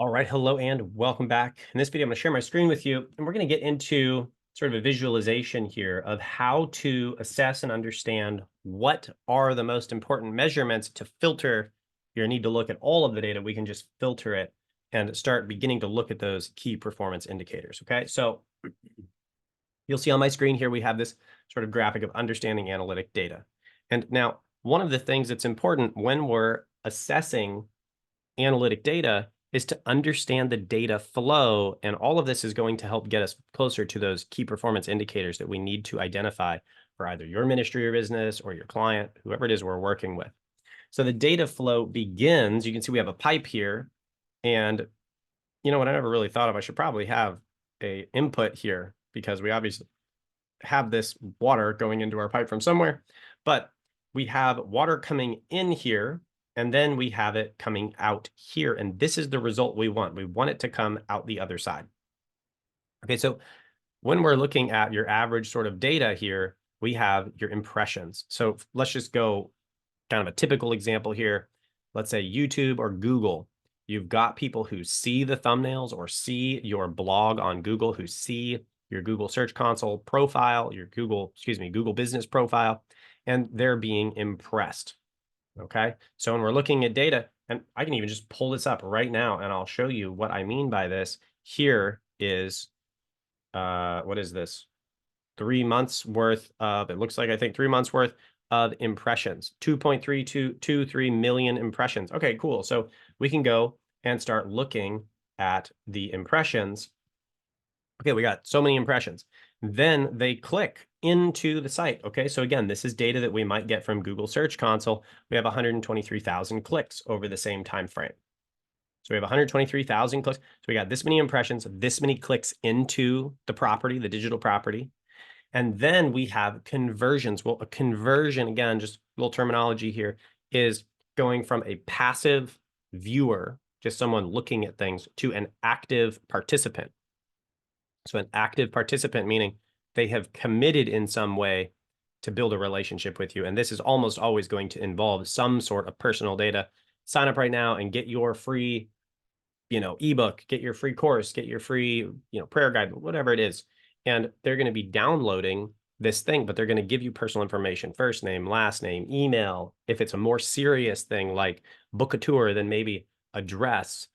All right, hello and welcome back. In this video, I'm going to share my screen with you, and we're going to get into sort of a visualization here of how to assess and understand what are the most important measurements to filter your need to look at all of the data. We can just filter it and start beginning to look at those key performance indicators. Okay, so you'll see on my screen here, we have this sort of graphic of understanding analytic data. And now, one of the things that's important when we're assessing analytic data is to understand the data flow. And all of this is going to help get us closer to those key performance indicators that we need to identify for either your ministry or business or your client, whoever it is we're working with. So the data flow begins, you can see we have a pipe here. And you know what I never really thought of, I should probably have a input here because we obviously have this water going into our pipe from somewhere, but we have water coming in here, and then we have it coming out here. And this is the result we want. We want it to come out the other side. Okay, so when we're looking at your average sort of data here, we have your impressions. So let's just go kind of a typical example here. Let's say YouTube or Google. You've got people who see the thumbnails or see your blog on Google, who see your Google Search Console profile, your Google Business profile, and they're being impressed. Okay, so when we're looking at data, and I can even just pull this up right now and I'll show you what I mean by this. Here is, what is this? 3 months worth of, it looks like, I think 3 months worth of impressions, 2.3223 million impressions. Okay, cool. So we can go and start looking at the impressions. Okay, we got so many impressions. Then they click into the site. Okay, so again, this is data that we might get from Google Search Console. We have 123,000 clicks over the same time frame. So we have 123,000 clicks. So we got this many impressions, this many clicks into the property, the digital property. And then we have conversions. Well, a conversion, again, just a little terminology here, is going from a passive viewer, just someone looking at things, to an active participant. So an active participant, meaning they have committed in some way to build a relationship with you. And this is almost always going to involve some sort of personal data. Sign up right now and get your free, ebook, get your free course, get your free, prayer guide, whatever it is. And they're going to be downloading this thing, but they're going to give you personal information, first name, last name, email. If it's a more serious thing like book a tour, then maybe address,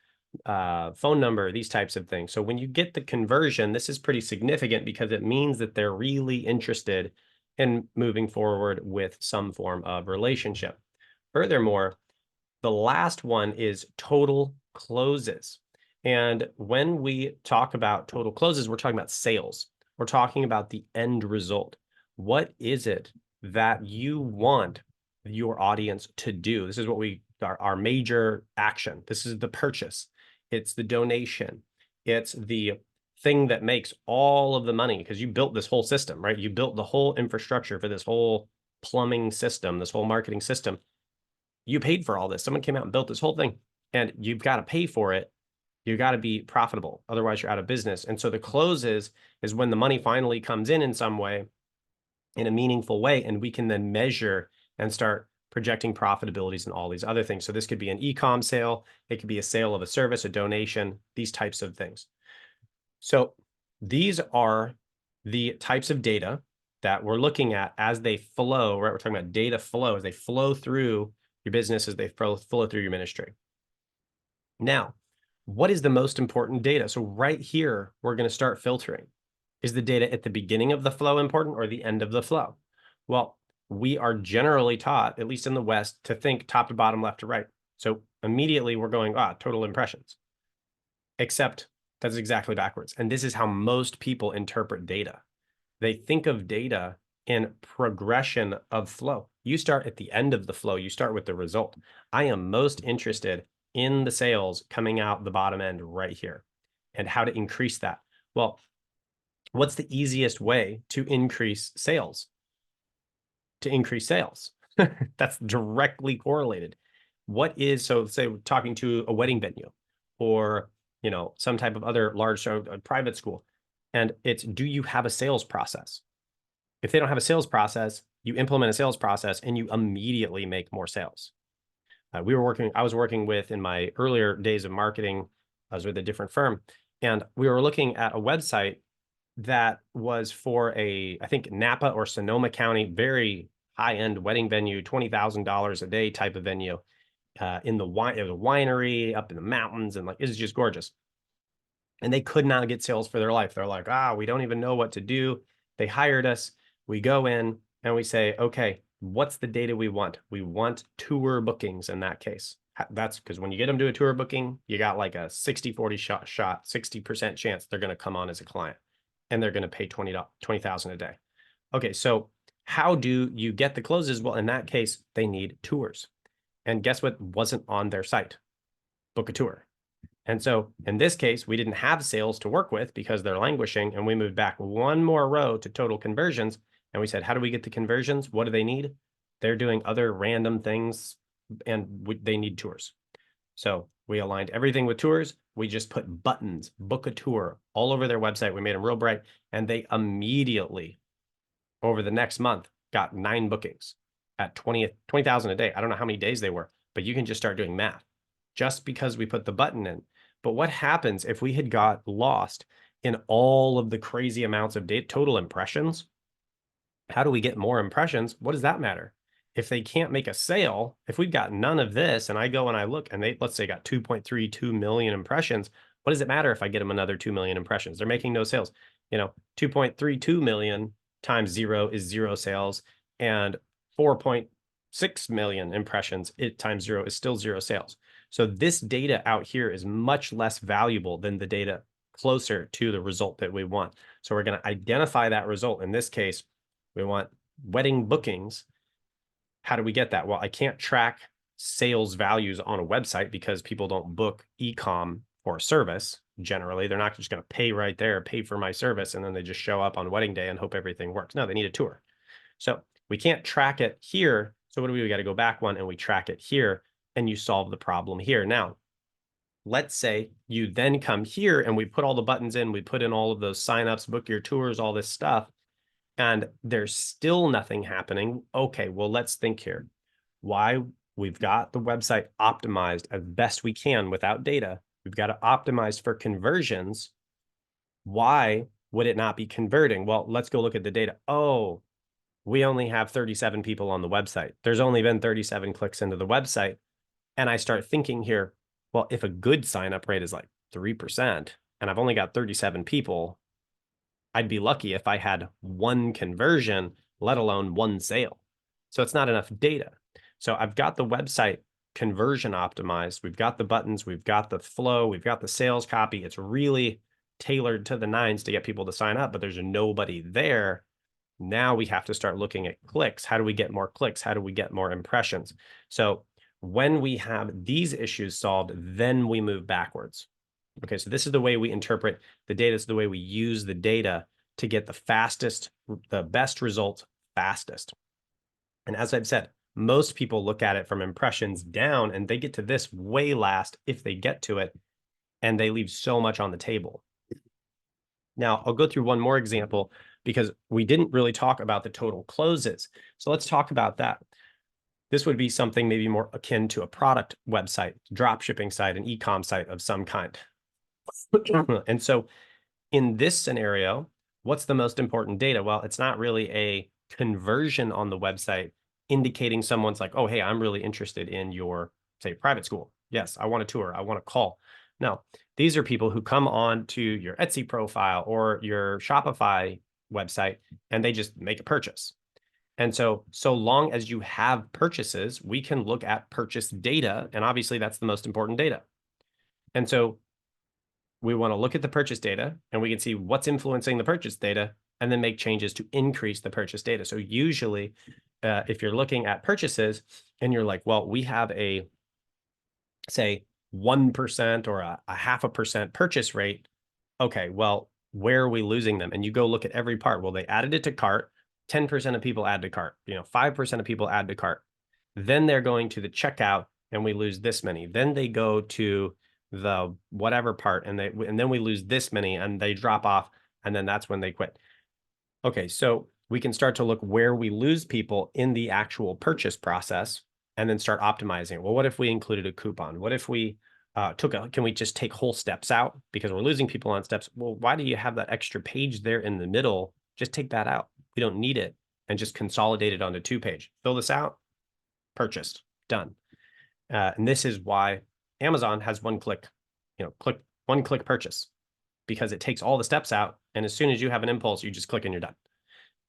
phone number, these types of things. So when you get the conversion, this is pretty significant because it means that they're really interested in moving forward with some form of relationship. Furthermore, the last one is total closes. And when we talk about total closes, we're talking about sales. We're talking about the end result. What is it that you want your audience to do? This is what our major action. This is the purchase. It's the donation. It's the thing that makes all of the money because you built this whole system, right? You built the whole infrastructure for this whole plumbing system, this whole marketing system. You paid for all this. Someone came out and built this whole thing, and you've got to pay for it. You got to be profitable. Otherwise, you're out of business. And so the closes is when the money finally comes in some way, in a meaningful way, and we can then measure and start projecting profitabilities and all these other things. So this could be an e-com sale. It could be a sale of a service, a donation, these types of things. So these are the types of data that we're looking at as they flow, right? We're talking about data flow as they flow through your business, as they flow through your ministry. Now, what is the most important data? So right here, we're going to start filtering. Is the data at the beginning of the flow important or the end of the flow? Well, we are generally taught, at least in the West, to think top to bottom, left to right. So immediately we're going, total impressions. Except that's exactly backwards. And this is how most people interpret data. They think of data in progression of flow. You start at the end of the flow. You start with the result. I am most interested in the sales coming out the bottom end right here and how to increase that. Well, what's the easiest way to increase sales? To increase sales. That's directly correlated. So say we're talking to a wedding venue or, some type of other large private school. And it's, do you have a sales process? If they don't have a sales process, you implement a sales process and you immediately make more sales. I was working with, in my earlier days of marketing, I was with a different firm, and we were looking at a website that was for I think Napa or Sonoma County, very high-end wedding venue, $20,000 a day type of venue, in the winery up in the mountains, and like, it's just gorgeous. And they could not get sales for their life. They're like, we don't even know what to do. They hired us. We go in and we say, okay, what's the data we want? We want tour bookings in that case. That's because when you get them to a tour booking, you got like a 60-40 shot, 60% chance they're going to come on as a client, and they're going to pay $20,000 a day. Okay, so how do you get the closes? Well, in that case, they need tours. And guess what wasn't on their site? Book a tour. And so in this case, we didn't have sales to work with because they're languishing, and we moved back one more row to total conversions. And we said, how do we get the conversions? What do they need? They're doing other random things, and they need tours. So we aligned everything with tours. We just put buttons, book a tour, all over their website. We made them real bright, and they immediately, over the next month, got 9 bookings at 20,000 a day. I don't know how many days they were, but you can just start doing math just because we put the button in. But what happens if we had got lost in all of the crazy amounts of data, total impressions? How do we get more impressions? What does that matter? If they can't make a sale, if we've got none of this, and I go and I look, and they, let's say, got 2.32 million impressions, what does it matter if I get them another 2 million impressions? They're making no sales. 2.32 million times 0 is 0 sales, and 4.6 million impressions times 0 is still 0 sales. So this data out here is much less valuable than the data closer to the result that we want. So we're going to identify that result. In this case, we want wedding bookings. How do we get that? Well, I can't track sales values on a website because people don't book e-com for a service. Generally, they're not just going to pay right there, pay for my service, and then they just show up on wedding day and hope everything works. No, they need a tour. So we can't track it here. So what do? We got to go back one and we track it here, and you solve the problem here. Now, let's say you then come here and we put all the buttons in, we put in all of those signups, book your tours, all this stuff, and there's still nothing happening. Okay, well, let's think here. Why? We've got the website optimized as best we can without data. We've got it optimized for conversions. Why would it not be converting? Well, let's go look at the data. Oh, we only have 37 people on the website. There's only been 37 clicks into the website. And I start thinking here, well, if a good sign up rate is like 3%, and I've only got 37 people, I'd be lucky if I had one conversion, let alone one sale. So it's not enough data. So I've got the website conversion optimized. We've got the buttons, we've got the flow, we've got the sales copy. It's really tailored to the nines to get people to sign up, but there's nobody there. Now we have to start looking at clicks. How do we get more clicks? How do we get more impressions? So when we have these issues solved, then we move backwards. Okay, so this is the way we interpret the data. It's the way we use the data to get the best result fastest. And as I've said, most people look at it from impressions down, and they get to this way last if they get to it, and they leave so much on the table. Now, I'll go through one more example because we didn't really talk about the total closes. So let's talk about that. This would be something maybe more akin to a product website, drop shipping site, an e-com site of some kind. And so in this scenario, what's the most important data? Well, it's not really a conversion on the website indicating someone's like, oh, hey, I'm really interested in your, say, private school. Yes, I want a tour. I want to call. No, these are people who come on to your Etsy profile or your Shopify website, and they just make a purchase. And so long as you have purchases, we can look at purchase data. And obviously, that's the most important data. And so we want to look at the purchase data, and we can see what's influencing the purchase data and then make changes to increase the purchase data. So usually, if you're looking at purchases and you're like, well, we have a, say, 1% or a 0.5% purchase rate. Okay, well, where are we losing them? And you go look at every part. Well, they added it to cart. 10% of people add to cart. 5% of people add to cart. Then they're going to the checkout, and we lose this many. Then they go to the whatever part, and then we lose this many, and they drop off, and then that's when they quit. Okay, so we can start to look where we lose people in the actual purchase process, and then start optimizing. Well, what if we included a coupon? What if we can we just take whole steps out because we're losing people on steps? Well, why do you have that extra page there in the middle? Just take that out. We don't need it and just consolidate it onto 2-page. Fill this out, purchased, done. And this is why Amazon has one click purchase, because it takes all the steps out. And as soon as you have an impulse, you just click and you're done.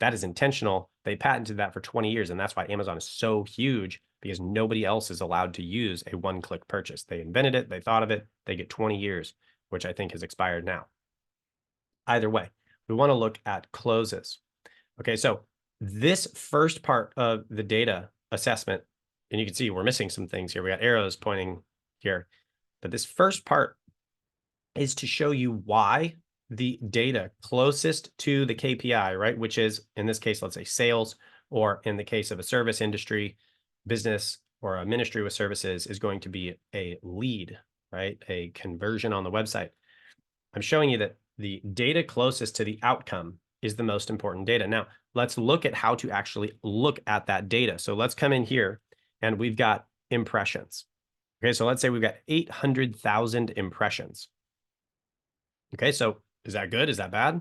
That is intentional. They patented that for 20 years. And that's why Amazon is so huge, because nobody else is allowed to use a one-click purchase. They invented it. They thought of it. They get 20 years, which I think has expired now. Either way, we want to look at closes. Okay, so this first part of the data assessment, and you can see we're missing some things here. We got arrows pointing here. But this first part is to show you why the data closest to the KPI, right, which is, in this case, let's say sales, or in the case of a service industry, business, or a ministry with services, is going to be a lead, right, a conversion on the website. I'm showing you that the data closest to the outcome is the most important data. Now, let's look at how to actually look at that data. So let's come in here, and we've got impressions. Okay, so let's say we've got 800,000 impressions. Okay, so is that good? Is that bad?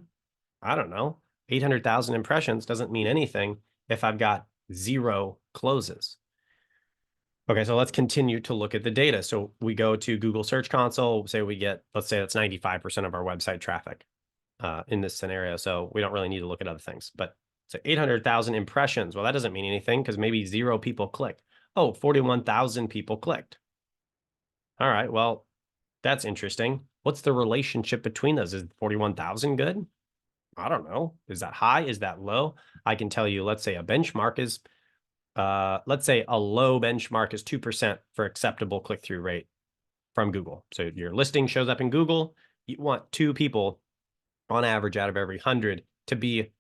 I don't know. 800,000 impressions doesn't mean anything if I've got 0 closes. Okay, so let's continue to look at the data. So we go to Google Search Console, say we get, let's say that's 95% of our website traffic in this scenario. So we don't really need to look at other things. But so 800,000 impressions. Well, that doesn't mean anything because maybe 0 people clicked. Oh, 41,000 people clicked. All right, well, that's interesting. What's the relationship between those? Is 41,000 good? I don't know. Is that high? Is that low? I can tell you, let's say a benchmark is, let's say a low benchmark is 2% for acceptable click-through rate from Google. So your listing shows up in Google. You want 2 people on average out of every 100 to be,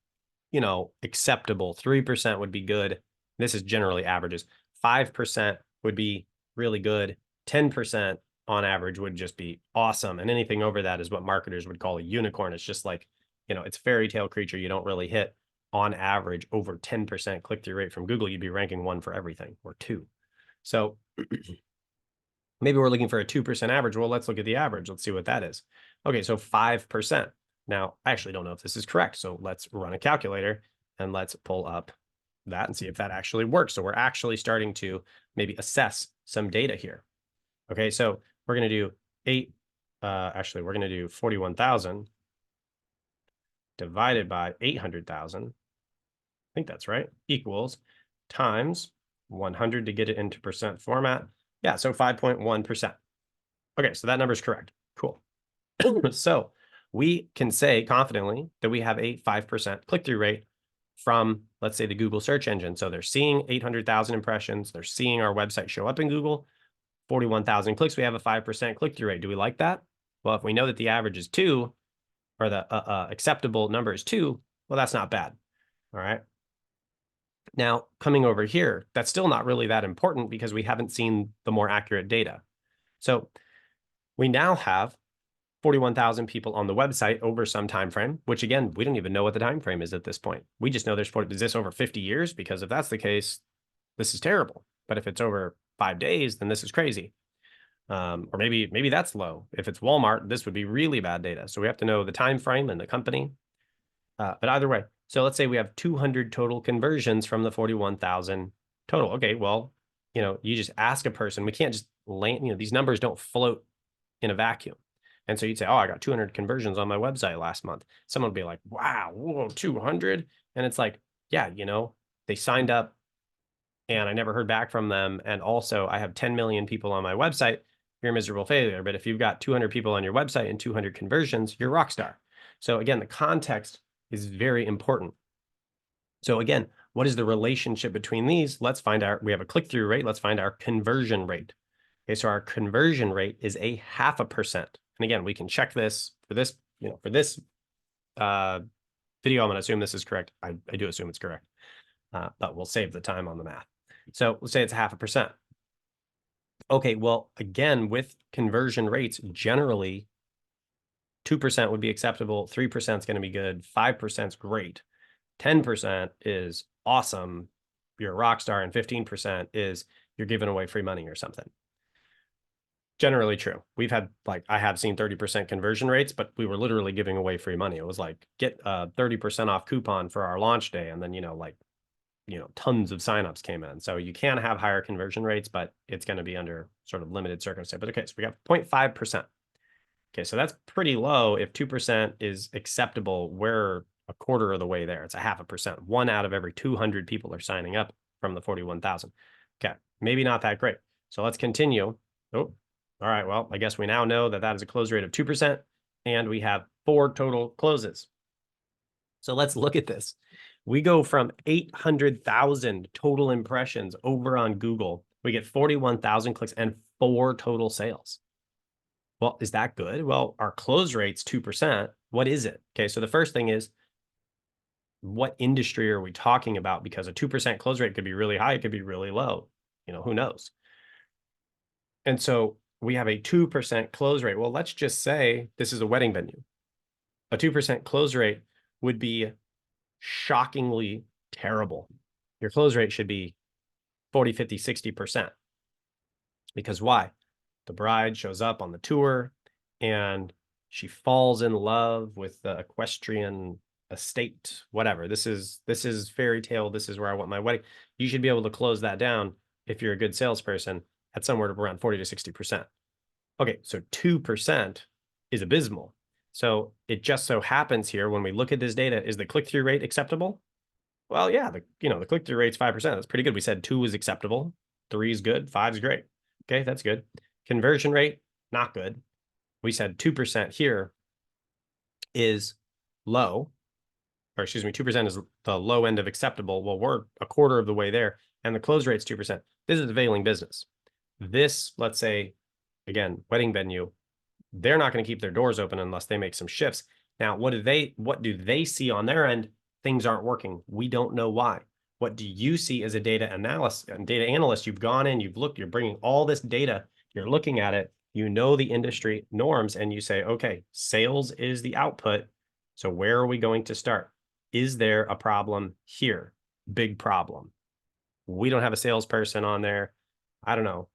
acceptable. 3% would be good. This is generally averages. 5% would be really good. 10% on average would just be awesome. And anything over that is what marketers would call a unicorn. It's just like, it's fairy tale creature. You don't really hit on average over 10% click-through rate from Google. You'd be ranking 1 for everything, or 2. So maybe we're looking for a 2% average. Well, let's look at the average. Let's see what that is. Okay, so 5%. Now, I actually don't know if this is correct. So let's run a calculator and let's pull up that and see if that actually works. So we're actually starting to maybe assess some data here. Okay, so we're going to do we're going to do 41,000 divided by 800,000. I think that's right, equals times 100 to get it into percent format. Yeah, so 5.1%. Okay, so that number is correct. Cool. So we can say confidently that we have a 5% click-through rate from, let's say, the Google search engine. So they're seeing 800,000 impressions. They're seeing our website show up in Google. 41,000 clicks, we have a 5% click-through rate. Do we like that? Well, if we know that the average is 2, or the acceptable number is 2, well, that's not bad. All right. Now, coming over here, that's still not really that important because we haven't seen the more accurate data. So we now have 41,000 people on the website over some time frame, which again, we don't even know what the time frame is at this point. We just know there's is this over 50 years? Because if that's the case, this is terrible. But if it's over 5 days, then this is crazy. Or maybe that's low. If it's Walmart, this would be really bad data. So we have to know the time frame and the company. But either way, so let's say we have 200 total conversions from the 41,000 total. Okay, well, you just ask a person. We can't just land, these numbers don't float in a vacuum. And so you'd say, oh, I got 200 conversions on my website last month. Someone would be like, wow, whoa, 200? And it's like, yeah, they signed up and I never heard back from them. And also I have 10 million people on my website. You're a miserable failure. But if you've got 200 people on your website and 200 conversions, you're a rock star. So again, the context is very important. So again, what is the relationship between these? Let's find out. We have a click-through rate. Let's find our conversion rate. Okay, so our conversion rate is a 0.5%. And again, we can check this for this, for this video. I'm going to assume this is correct. I do assume it's correct, but we'll save the time on the math. So let's say it's 0.5%. Okay, well, again, with conversion rates, generally 2% would be acceptable. 3% is going to be good. 5% is great. 10% is awesome. You're a rock star. And 15% is you're giving away free money or something. Generally true. We've had like I have seen 30% conversion rates, but we were literally giving away free money. It was like get a 30% off coupon for our launch day, and then tons of signups came in. So you can have higher conversion rates, but it's going to be under sort of limited circumstance. But okay, so we got 0.5%. Okay, so that's pretty low. If 2% is acceptable, we're a quarter of the way there. It's a 0.5%. 1 out of every 200 people are signing up from the 41,000. Okay, maybe not that great. So let's continue. Oh, all right. Well, I guess we now know that that is a close rate of 2%, and we have 4 total closes. So let's look at this. We go from 800,000 total impressions over on Google. We get 41,000 clicks and 4 total sales. Well, is that good? Well, our close rate's 2%. What is it? Okay, so the first thing is, what industry are we talking about? Because a 2% close rate could be really high, it could be really low. Who knows? And so we have a 2% close rate. Well, let's just say this is a wedding venue. A 2% close rate would be shockingly terrible. Your close rate should be 40, 50, 60%. Because why? The bride shows up on the tour and she falls in love with the equestrian estate, whatever. This is fairy tale. This is where I want my wedding. You should be able to close that down if you're a good salesperson at somewhere around 40 to 60%. Okay, so 2% is abysmal. So it just so happens here when we look at this data, is the click-through rate acceptable? Well, yeah, the click-through rate's 5%. That's pretty good. We said 2 is acceptable, 3 is good, 5 is great. Okay, that's good. Conversion rate, not good. We said 2% here is low, or excuse me, 2% is the low end of acceptable. Well, we're a quarter of the way there, and the close rate's 2%. This is a failing business. This, let's say, again, wedding venue, they're not going to keep their doors open unless they make some shifts. Now, what do they see on their end? Things aren't working. We don't know why. What do you see as a data analyst? You've gone in, you've looked, you're bringing all this data, you're looking at it, you know the industry norms, and you say, okay, sales is the output. So where are we going to start? Is there a problem here? Big problem. We don't have a salesperson on there. I don't know.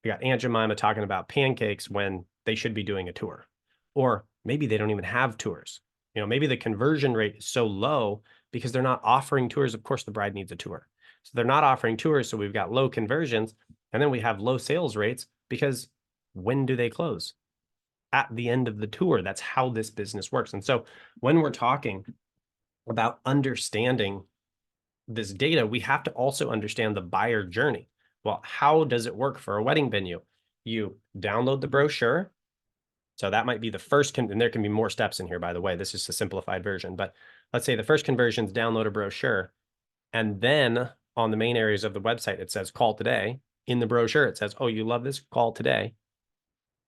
We got Aunt Jemima talking about pancakes when they should be doing a tour. Or maybe they don't even have tours. Maybe the conversion rate is so low because they're not offering tours. Of course, the bride needs a tour. So they're not offering tours. So we've got low conversions. And then we have low sales rates because when do they close? At the end of the tour. That's how this business works. And so when we're talking about understanding this data, we have to also understand the buyer journey. Well, how does it work for a wedding venue? You download the brochure. So that might be the first, and there can be more steps in here, by the way. This is a simplified version, but let's say the first conversion is download a brochure. And then on the main areas of the website, it says call today. In the brochure, it says, oh, you love this, call today.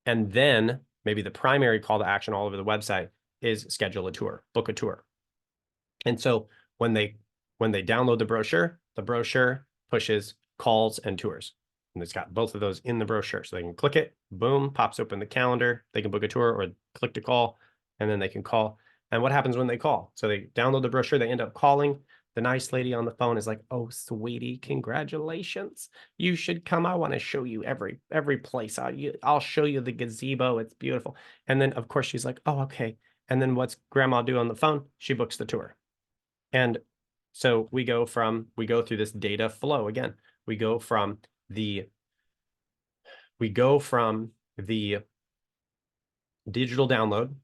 And then maybe the primary call to action all over the website is schedule a tour, book a tour. And so when they download the brochure pushes calls and tours. And it's got both of those in the brochure. So they can click it, boom, pops open the calendar. They can book a tour or click to call, and then they can call. And what happens when they call? So they download the brochure, they end up calling. The nice lady on the phone is like, oh, sweetie, congratulations. You should come. I want to show you every place. I'll show you the gazebo. It's beautiful. And then, of course, she's like, oh, okay. And then what's grandma do on the phone? She books the tour. And so we go through this data flow again. We go from the digital download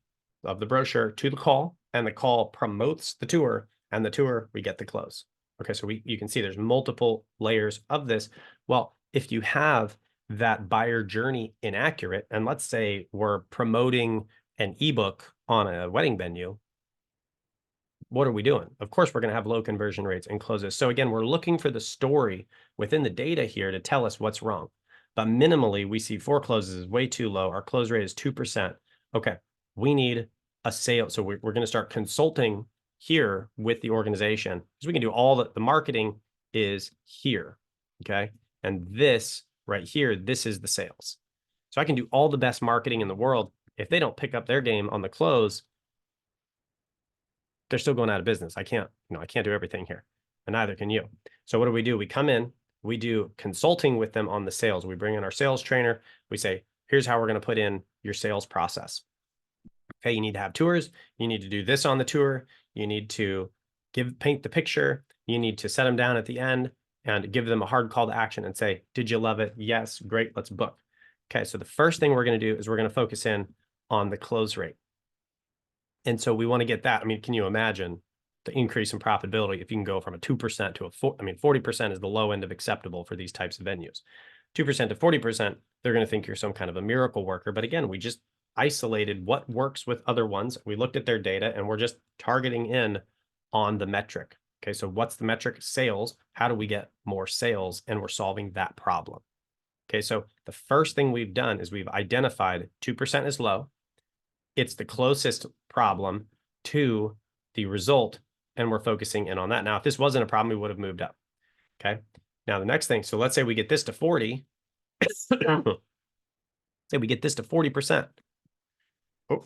of the brochure to the call, and the call promotes the tour, and the tour, we get the close. Okay, so you can see there's multiple layers of this. Well, if you have that buyer journey inaccurate, and let's say we're promoting an ebook on a wedding venue, what are we doing? Of course, we're going to have low conversion rates and closes. So again, we're looking for the story within the data here to tell us what's wrong. But minimally, we see 4 closes is way too low. Our close rate is 2%. Okay, we need a sale. So we're going to start consulting here with the organization, because we can do all the marketing is here. Okay, and this right here, this is the sales. So I can do all the best marketing in the world. If they don't pick up their game on the close, they're still going out of business. I can't do everything here, and neither can you. So what do? We come in, we do consulting with them on the sales. We bring in our sales trainer. We say, here's how we're going to put in your sales process. Okay, you need to have tours. You need to do this on the tour. You need to paint the picture. You need to set them down at the end and give them a hard call to action and say, did you love it? Yes, great, let's book. Okay, so the first thing we're going to do is we're going to focus in on the close rate. And so we want to get that. I mean, can you imagine the increase in profitability if you can go from a 2% to a 40% is the low end of acceptable for these types of venues. 2% to 40%, they're going to think you're some kind of a miracle worker. But again, we just isolated what works with other ones. We looked at their data and we're just targeting in on the metric. Okay, so what's the metric? Sales. How do we get more sales? And we're solving that problem. Okay, so the first thing we've done is we've identified 2% is low. It's the closest problem to the result, and we're focusing in on that. Now, if this wasn't a problem, we would have moved up. Okay, now the next thing, so let's say we get this to 40. Say we get this to 40%. Oh,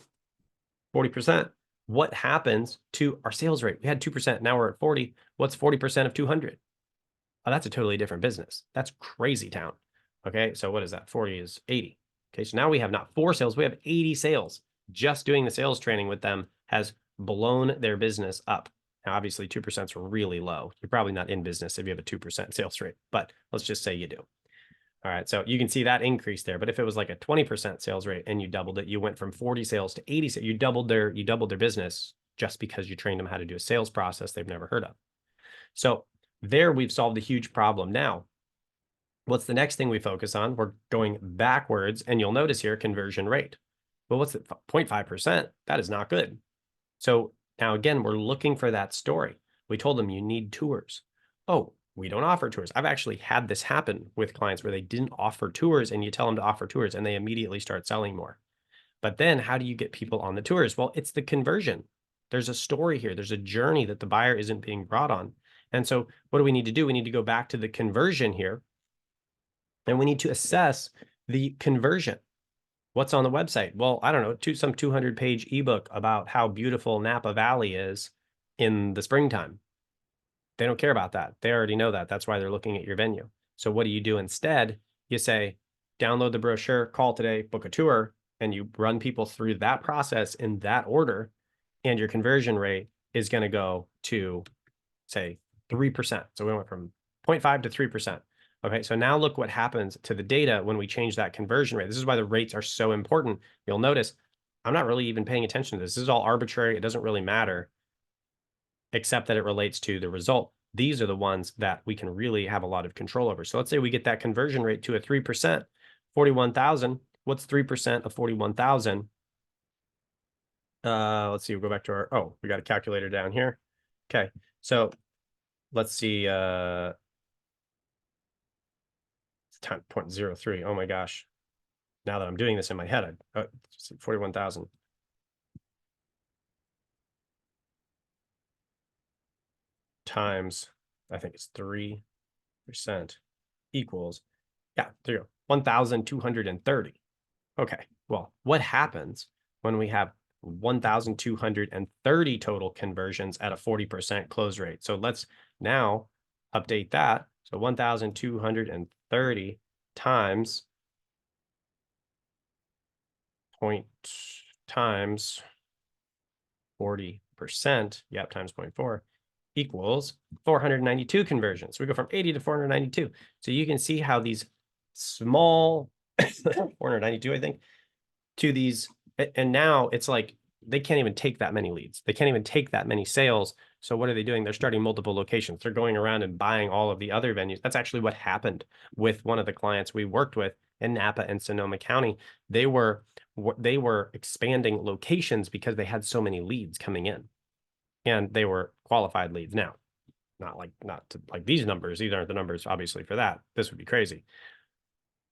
40%. What happens to our sales rate? We had 2%. Now we're at 40. What's 40% of 200? Oh, that's a totally different business. That's crazy town. Okay, so what is that? 40 is 80. Okay, so now we have not 4 sales, we have 80 sales. Just doing the sales training with them has blown their business up. Now, obviously, 2% is really low. You're probably not in business if you have a 2% sales rate, but let's just say you do. All right, so you can see that increase there. But if it was like a 20% sales rate and you doubled it, you went from 40 sales to 80, you doubled their business just because you trained them how to do a sales process they've never heard of. So there we've solved a huge problem. Now, what's the next thing we focus on? We're going backwards, and you'll notice here conversion rate. Well, what's it? 0.5%? That is not good. So now again, we're looking for that story. We told them you need tours. Oh, we don't offer tours. I've actually had this happen with clients where they didn't offer tours, and you tell them to offer tours and they immediately start selling more. But then how do you get people on the tours? Well, it's the conversion. There's a story here. There's a journey that the buyer isn't being brought on. And so what do we need to do? We need to go back to the conversion here, and we need to assess the conversion. What's on the website? Well, I don't know, some 200-page ebook about how beautiful Napa Valley is in the springtime. They don't care about that. They already know that. That's why they're looking at your venue. So what do you do instead? You say, download the brochure, call today, book a tour, and you run people through that process in that order, and your conversion rate is going to go to, say, 3%. So we went from 0.5 to 3%. Okay, so now look what happens to the data when we change that conversion rate. This is why the rates are so important. You'll notice I'm not really even paying attention to this. This is all arbitrary. It doesn't really matter, except that it relates to the result. These are the ones that we can really have a lot of control over. So let's say we get that conversion rate to a 3%, 41,000. What's 3% of 41,000? Let's see, we'll go back to our, we got a calculator down here. Okay, so let's see, time 0.03. Oh my gosh. Now that I'm doing this in my head, 41,000. Times, I think it's 3% equals, yeah, there you go, 1,230. Okay, well, what happens when we have 1,230 total conversions at a 40% close rate? So let's now update that. So 1,230 times times 40%, yep, times 0.4 equals 492 conversions. So we go from 80 to 492. So you can see how these small 492, I think, to these, and now it's like they can't even take that many leads. They can't even take that many sales. So what are they doing? They're starting multiple locations. They're going around and buying all of the other venues. That's actually what happened with one of the clients we worked with in Napa and Sonoma County. They were expanding locations because they had so many leads coming in, and they were qualified leads. Now, not to like these numbers. These aren't the numbers, obviously, for that. This would be crazy.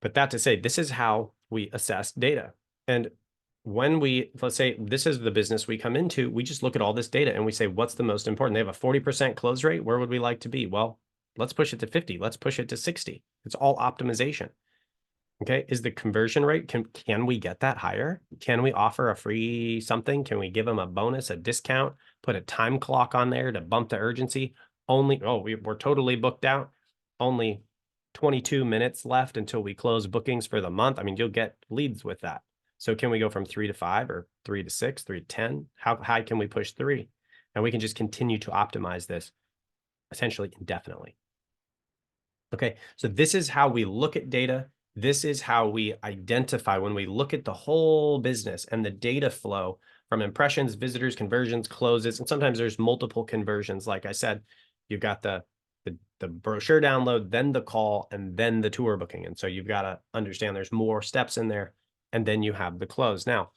But that to say, this is how we assess data. And when let's say this is the business we come into, we just look at all this data and we say, what's the most important? They have a 40% close rate. Where would we like to be? Well, let's push it to 50. Let's push it to 60. It's all optimization. Okay, is the conversion rate, can we get that higher? Can we offer a free something? Can we give them a bonus, a discount, put a time clock on there to bump the urgency? We're totally booked out. Only 22 minutes left until we close bookings for the month. I mean, you'll get leads with that. So can we go from 3 to 5 or 3 to 6, 3 to 10? How high can we push 3? And we can just continue to optimize this essentially indefinitely. Okay, so this is how we look at data. This is how we identify when we look at the whole business and the data flow from impressions, visitors, conversions, closes, and sometimes there's multiple conversions. Like I said, you've got the brochure download, then the call, and then the tour booking. And so you've got to understand there's more steps in there, and then you have the close. Now,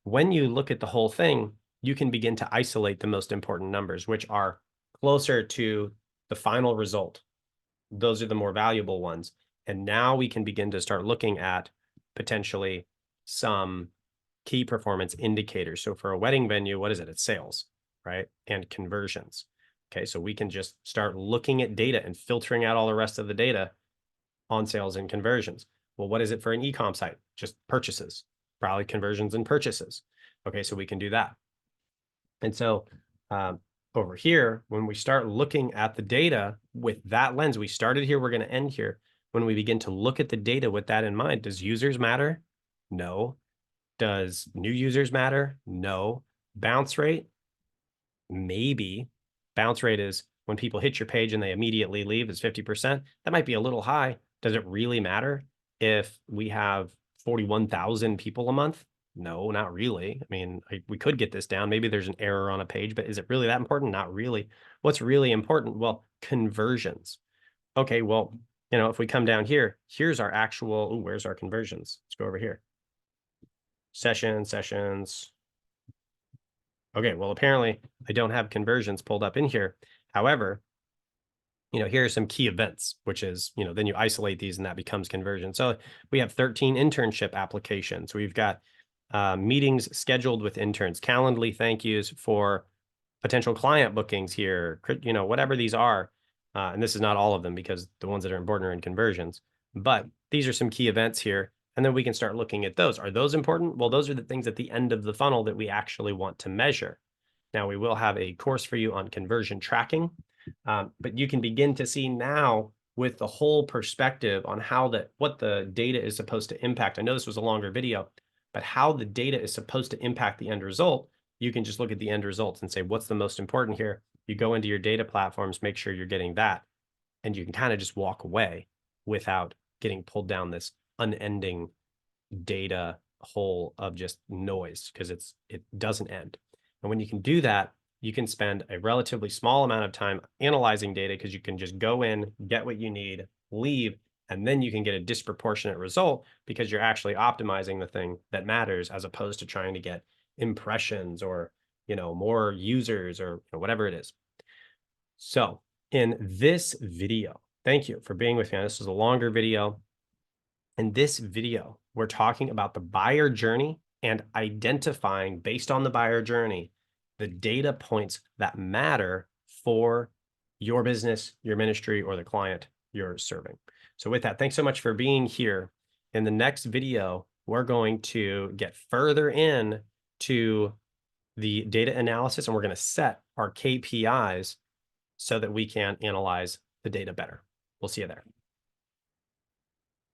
when you look at the whole thing, you can begin to isolate the most important numbers, which are closer to the final result. Those are the more valuable ones. And now we can begin to start looking at potentially some key performance indicators. So for a wedding venue, what is it? It's sales, right? And conversions. Okay, so we can just start looking at data and filtering out all the rest of the data on sales and conversions. Well, what is it for an e-com site? Just purchases, probably conversions and purchases. Okay, so we can do that. And so over here, when we start looking at the data with that lens, we started here, we're going to end here. When we begin to look at the data with that in mind, does users matter? No. Does new users matter? No. Bounce rate? Maybe. Bounce rate is when people hit your page and they immediately leave is 50%. That might be a little high. Does it really matter if we have 41,000 people a month? No, not really. I mean, we could get this down. Maybe there's an error on a page, but is it really that important? Not really. What's really important? Well, conversions. Okay, well, if we come down here, here's our actual, ooh, where's our conversions? Let's go over here. Sessions. Okay, well, apparently I don't have conversions pulled up in here. However, here are some key events, which is, then you isolate these and that becomes conversion. So we have 13 internship applications. We've got meetings scheduled with interns, Calendly thank yous for potential client bookings here, whatever these are. And this is not all of them because the ones that are important are in conversions. But these are some key events here. And then we can start looking at those. Are those important? Well, those are the things at the end of the funnel that we actually want to measure. Now, we will have a course for you on conversion tracking, but you can begin to see now with the whole perspective on what the data is supposed to impact. I know this was a longer video, but how the data is supposed to impact the end result, you can just look at the end results and say, what's the most important here? You go into your data platforms, make sure you're getting that, and you can kind of just walk away without getting pulled down this unending data hole of just noise because it doesn't end. And when you can do that, you can spend a relatively small amount of time analyzing data because you can just go in, get what you need, leave, and then you can get a disproportionate result because you're actually optimizing the thing that matters as opposed to trying to get impressions or, more users or whatever it is. So in this video, thank you for being with me. This was a longer video. In this video, we're talking about the buyer journey and identifying, based on the buyer journey, the data points that matter for your business, your ministry, or the client you're serving. So with that, thanks so much for being here. In the next video, we're going to get further in to the data analysis, and we're going to set our KPIs so that we can analyze the data better. We'll see you there.